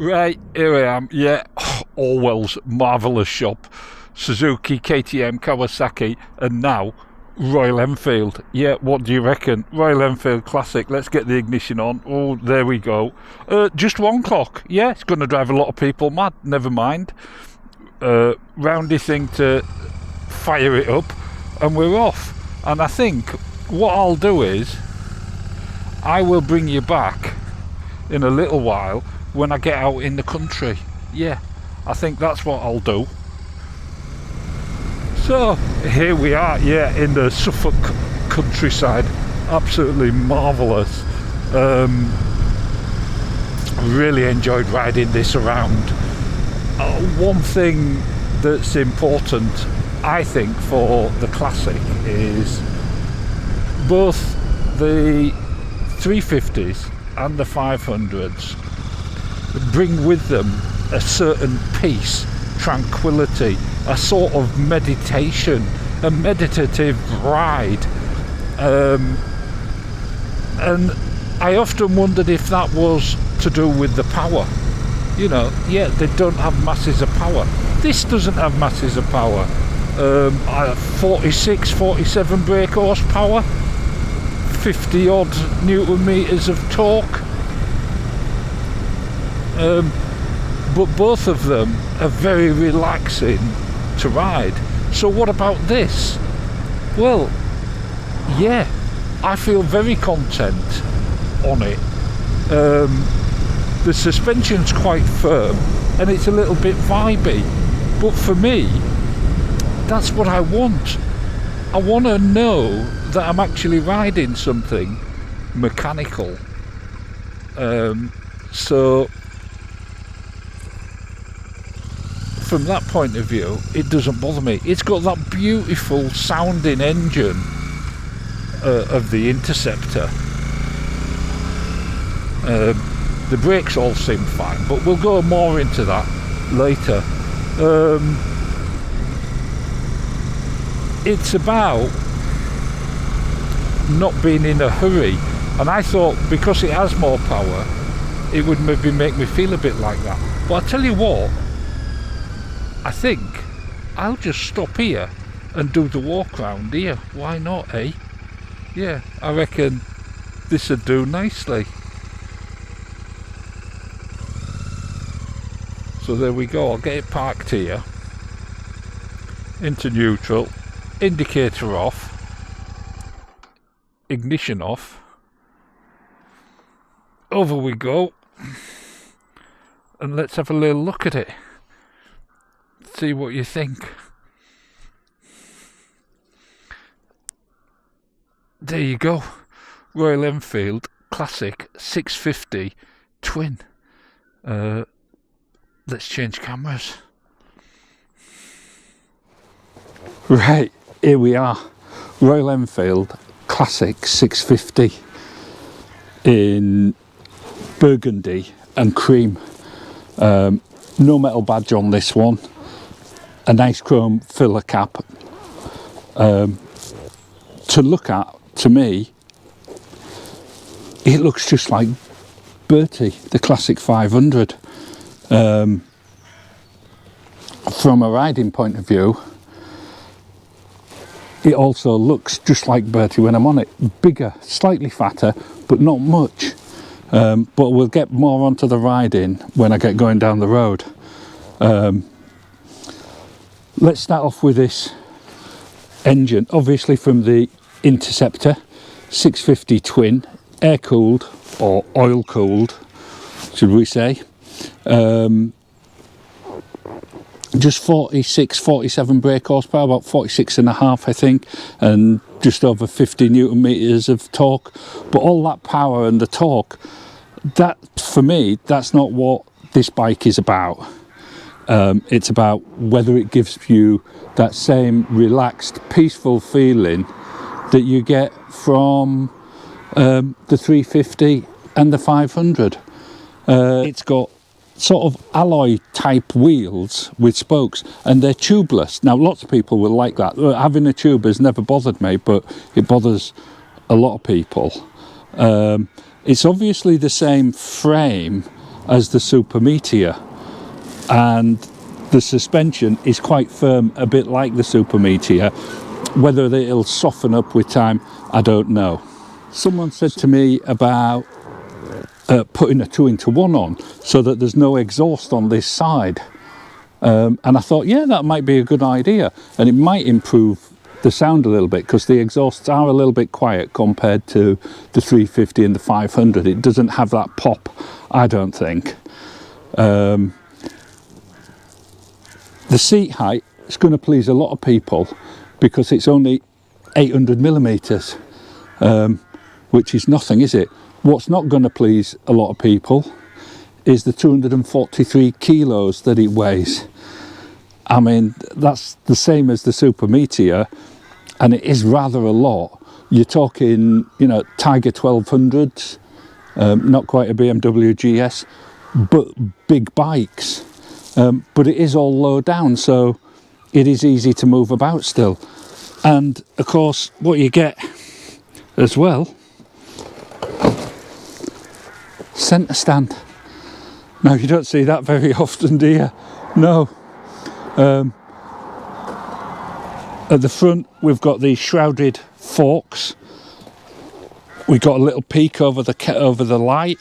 Right, here I am, yeah, Orwell's marvellous shop, Suzuki, KTM, Kawasaki, and now Royal Enfield. Yeah, what do you reckon? Royal Enfield Classic, let's get the ignition on. Oh, there we go. Just 1 clock, yeah, it's going to drive a lot of people mad, never mind. Roundy thing to fire it up, and we're off. And I think what I'll do is, I will bring you back in a little while when I get out in the country. Yeah, I think that's what I'll do. So here we are, yeah, in the Suffolk countryside. Absolutely marvellous. Really enjoyed riding this around. One thing that's important, I think, for the Classic is both the 350s and the 500s bring with them a certain peace, tranquility, a sort of meditation, a meditative ride. And I often wondered if that was to do with the power. You know, yeah, they don't have masses of power. This doesn't have masses of power. 46, 47 brake horsepower, 50 odd newton meters of torque. But both of them are very relaxing to ride. So what about this? Well, yeah, I feel very content on it. The suspension's quite firm and it's a little bit vibey, but for me, that's what I want. I want to know that I'm actually riding something mechanical. So from that point of view, it doesn't bother me. It's got that beautiful sounding engine of the Interceptor. The brakes all seem fine, but we'll go more into that later. It's about not being in a hurry, and I thought because it has more power, it would maybe make me feel a bit like that. But I'll tell you what, I think I'll just stop here and do the walk round here. Why not, eh? Yeah, I reckon this would do nicely. So there we go, I'll get it parked here, into neutral, indicator off, ignition off, over we go, and let's have a little look at it, see what you think. There you go, Royal Enfield Classic 650 twin. Let's change cameras. Right, here we are, Royal Enfield Classic 650 in burgundy and cream. No metal badge on this one, a nice chrome filler cap. To look at, to me, it looks just like Bertie, the Classic 500. From a riding point of view, it also looks just like Bertie when I'm on it. Bigger, slightly fatter, but not much. But we'll get more onto the riding when I get going down the road. Let's start off with this engine, obviously from the Interceptor 650 twin, air cooled or oil cooled, should we say. Just 46, 47 brake horsepower, about 46 and a half I think, and just over 50 newton meters of torque. But all that power and the torque, that for me, that's not what this bike is about. It's about whether it gives you that same relaxed, peaceful feeling that you get from the 350 and the 500. It's got sort of alloy type wheels with spokes, and they're tubeless. Now lots of people will like that. Having a tube has never bothered me, but it bothers a lot of people. It's obviously the same frame as the Super Meteor, and the suspension is quite firm, a bit like the Super Meteor. Whether it'll soften up with time, I don't know. Someone said to me about putting a 2-into-1 on so that there's no exhaust on this side, and I thought, yeah, that might be a good idea, and it might improve the sound a little bit, because the exhausts are a little bit quiet compared to the 350 and the 500. It doesn't have that pop, I don't think. The seat height is going to please a lot of people because it's only 800 millimeters, which is nothing, is it? What's not going to please a lot of people is the 243 kilos that it weighs. I mean, that's the same as the Super Meteor, and it is rather a lot. You're talking, you know, Tiger 1200s, not quite a BMW GS, but big bikes. But it is all low down, so it is easy to move about still. And of course, what you get as well, centre stand. Now, you don't see that very often, do you? No. At the front, we've got these shrouded forks. We've got a little peak over the light,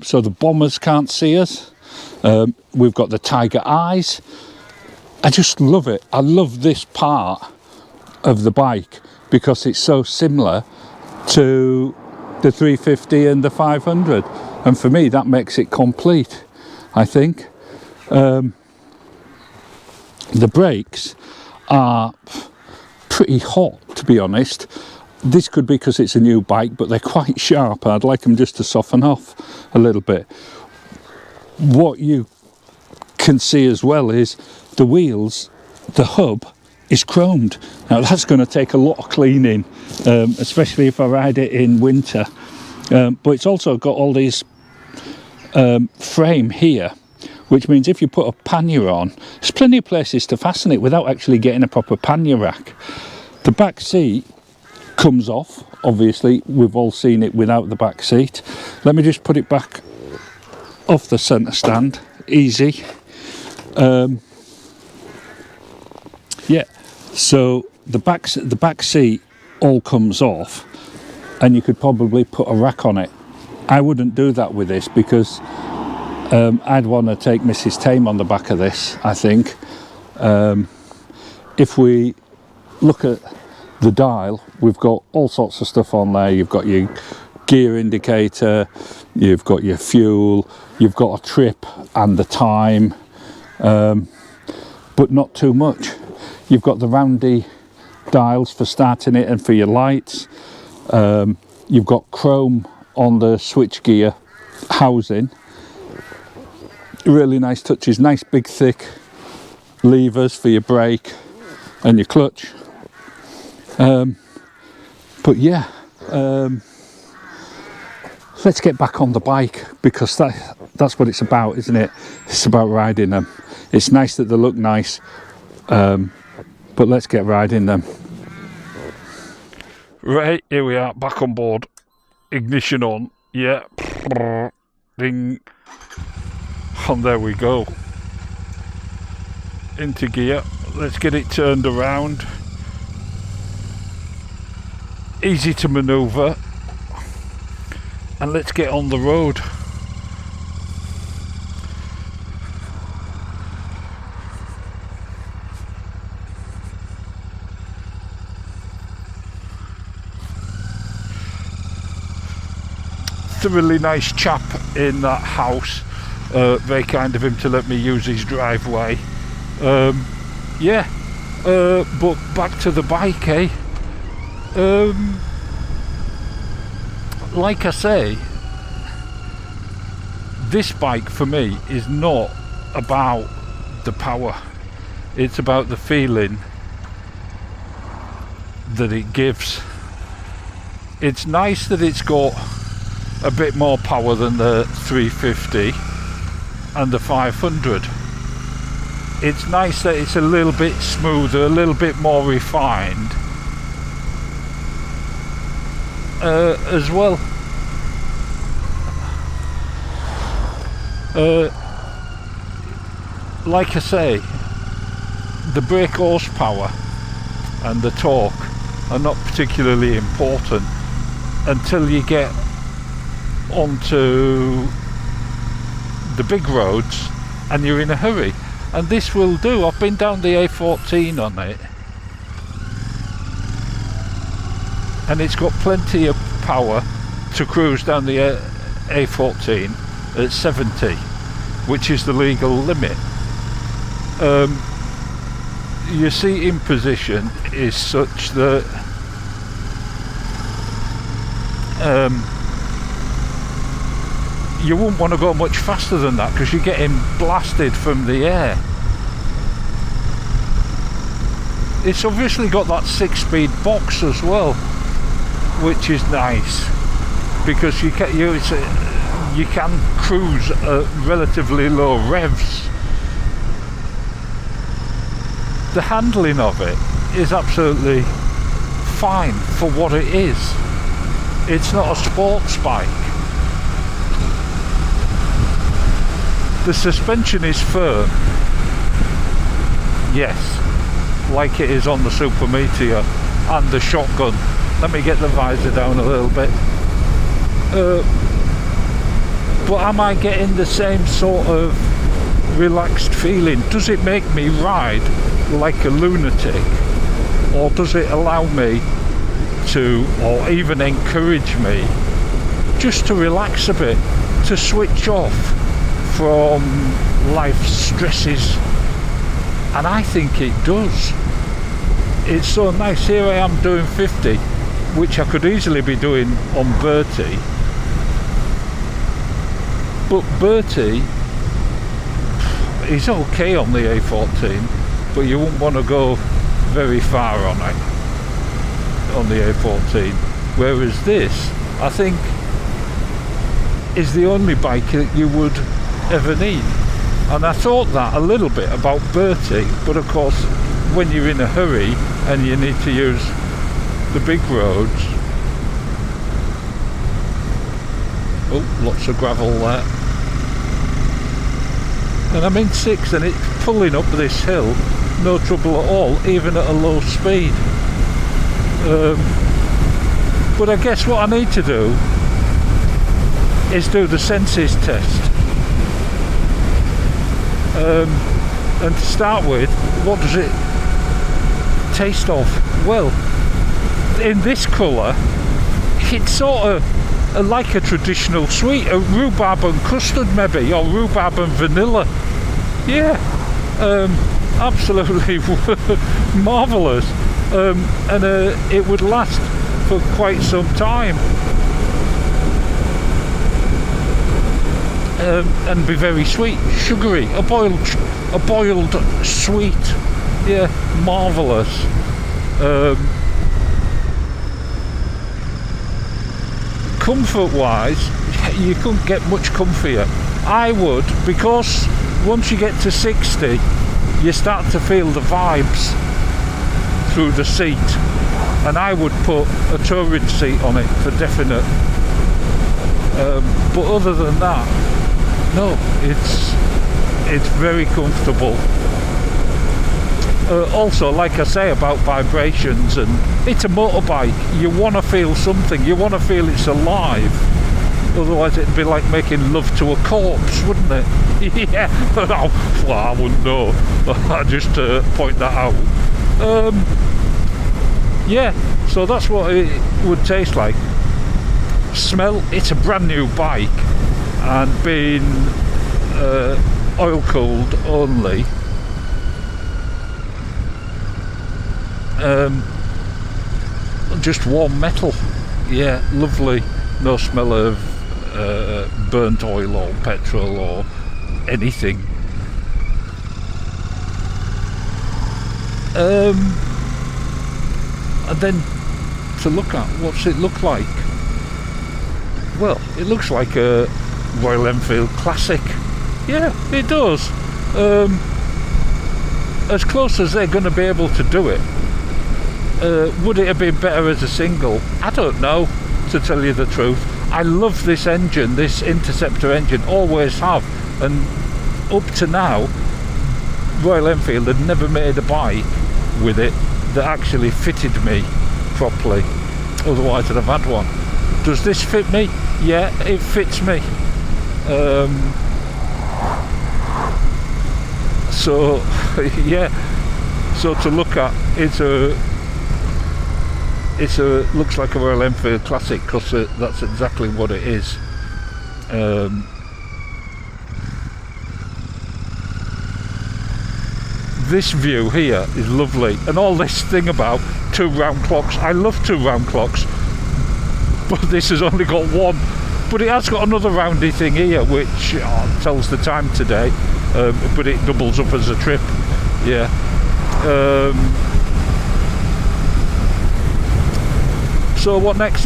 so the bombers can't see us. We've got the tiger eyes. I just love it. I love this part of the bike because it's so similar to the 350 and the 500, and for me that makes it complete, I think. The brakes are pretty hot, to be honest. This could be because it's a new bike, but they're quite sharp. I'd like them just to soften off a little bit. What you can see as well is the wheels, the hub is chromed. Now that's going to take a lot of cleaning, especially if I ride it in winter. But it's also got all these frame here, which means if you put a pannier on, there's plenty of places to fasten it without actually getting a proper pannier rack. The back seat comes off, obviously. We've all seen it without the back seat. Let me just put it back off the centre stand. Easy. Yeah, so the back seat all comes off, and you could probably put a rack on it. I wouldn't do that with this because I'd want to take Mrs. Tame on the back of this, I think. If we look at the dial, we've got all sorts of stuff on there. You've got your gear indicator, you've got your fuel, you've got a trip and the time, but not too much. You've got the roundy dials for starting it and for your lights. You've got chrome on the switchgear housing. Really nice touches, nice big thick levers for your brake and your clutch. But yeah, let's get back on the bike, because that's what it's about, isn't it? It's about riding them. It's nice that they look nice, but let's get riding them. Right, here we are, back on board. Ignition on. Yeah. Ding. And there we go. Into gear. Let's get it turned around. Easy to manoeuvre. And let's get on the road. Thoroughly nice chap in that house. Very kind of him to let me use his driveway. Yeah, but back to the bike, eh? Like I say, this bike for me is not about the power. It's about the feeling that it gives. It's nice that it's got a bit more power than the 350 and the 500. It's nice that it's a little bit smoother, a little bit more refined as well. Like I say, the brake horsepower and the torque are not particularly important until you get onto the big roads and you're in a hurry, and this will do. I've been down the A14 on it, and it's got plenty of power to cruise down the A14 at 70, which is the legal limit. Your seating position is such that you wouldn't want to go much faster than that, because you're getting blasted from the air. It's obviously got that 6-speed box as well, which is nice, because you can cruise at relatively low revs. The handling of it is absolutely fine for what it is. It's not a sports bike. The suspension is firm, yes, like it is on the Super Meteor and the Shotgun. Let me get the visor down a little bit. But am I getting the same sort of relaxed feeling? Does it make me ride like a lunatic, or does it allow me to, or even encourage me, just to relax a bit, to switch off from life's stresses? And I think it does. It's so nice. Here I am doing 50, which I could easily be doing on Bertie, but Bertie is okay on the A14, but you wouldn't want to go very far on it on the A14, whereas this, I think, is the only bike that you would ever need. And I thought that a little bit about Bertie, but of course when you're in a hurry and you need to use the big roads, oh, lots of gravel there, and I'm in 6 and it's pulling up this hill, no trouble at all, even at a low speed. But I guess what I need to do is do the senses test. And to start with, what does it taste of? Well, in this colour, it's sort of like a traditional sweet, a rhubarb and custard maybe, or rhubarb and vanilla. Yeah, absolutely marvellous. And it would last for quite some time, and be very sweet, sugary, a boiled sweet. Yeah, marvellous. Comfort wise, you couldn't get much comfier. I would, because once you get to 60 you start to feel the vibes through the seat, and I would put a touring seat on it for definite. But other than that, no, it's very comfortable. Also, like I say about vibrations, and it's a motorbike, you want to feel something, you want to feel it's alive, otherwise it'd be like making love to a corpse, wouldn't it? Yeah, well, I wouldn't know, I just point that out. Yeah, so that's what it would taste like. Smell, it's a brand new bike, and being oil cooled only, just warm metal. Yeah, lovely. No smell of burnt oil or petrol or anything. And then to look at, what's it look like? Well, it looks like a Royal Enfield Classic. Yeah, it does. As close as they're going to be able to do it. Would it have been better as a single? I don't know. to tell you the truth. I love this engine, this Interceptor engine, always have, and up to now Royal Enfield had never made a bike with it that actually fitted me properly, otherwise I'd have had one. Does this fit me? Yeah, it fits me. So yeah, so to look at, it's a looks like a Royal Enfield Classic, because that's exactly what it is. This view here is lovely, and all this thing about 2 round clocks, I love 2 round clocks, but this has only got one, but it has got another roundy thing here which tells the time today, but it doubles up as a trip. Yeah. So what next?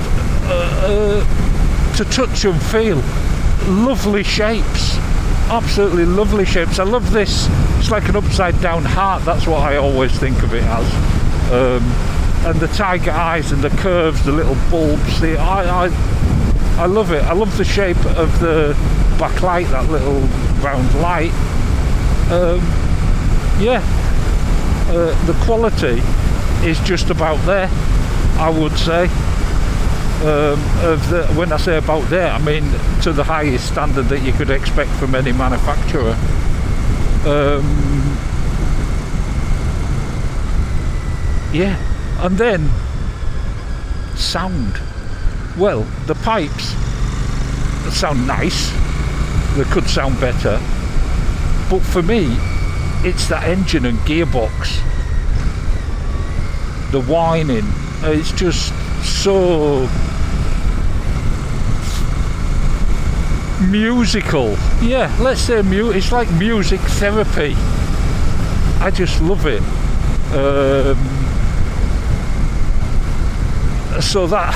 To touch and feel, lovely shapes, absolutely lovely shapes. I love this. It's like an upside down heart, that's what I always think of it as. And the tiger eyes and the curves, the little bulbs, I love it. I love the shape of the backlight, that little round light. Yeah, the quality is just about there, I would say. When I say about there, I mean to the highest standard that you could expect from any manufacturer. Yeah, and then sound. Well, the pipes sound nice, they could sound better, but for me it's that engine and gearbox, the whining, it's just so musical. Yeah, let's say it's like music therapy. I just love it. So that,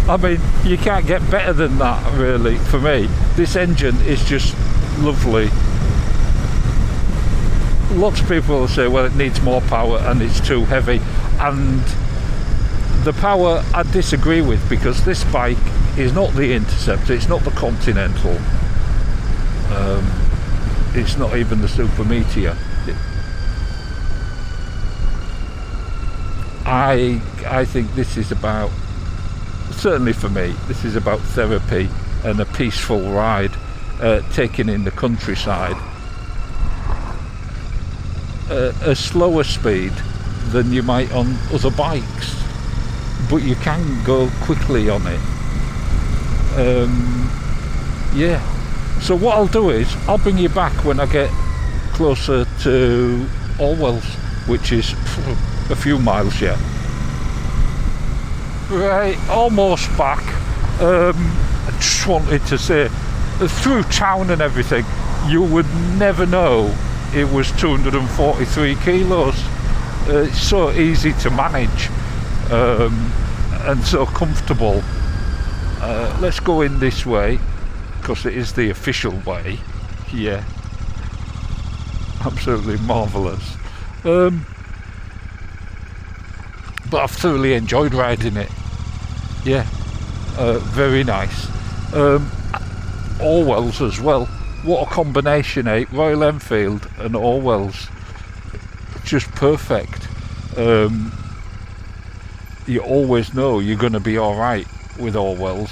I mean, you can't get better than that, really, for me. This engine is just lovely. Lots of people will say, well, it needs more power and it's too heavy, and the power I disagree with, because this bike is not the Interceptor, it's not the Continental, it's not even the Super Meteor. I think this is about, certainly for me, this is about therapy and a peaceful ride, taken in the countryside. A slower speed than you might on other bikes, but you can go quickly on it. Yeah, so what I'll do is I'll bring you back when I get closer to Orwell's, which is a few miles yet. Right, almost back. I just wanted to say, through town and everything, you would never know it was 243 kilos. It's so easy to manage, and so comfortable. Let's go in this way, because it is the official way. Yeah, absolutely marvellous. But I've thoroughly enjoyed riding it. Yeah, very nice. Orwell's as well. What a combination, eh? Royal Enfield and Orwell's, just perfect. You always know you're going to be alright with Orwell's.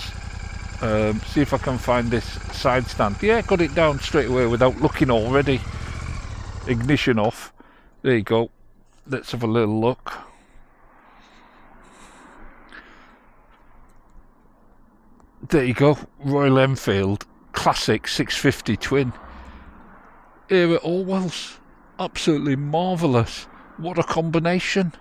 See if I can find this side stand. Yeah, got it down straight away without looking already. Ignition off. There you go. Let's have a little look. There you go. Royal Enfield Classic 650 twin. Here at Orwell's. Absolutely marvellous. What a combination.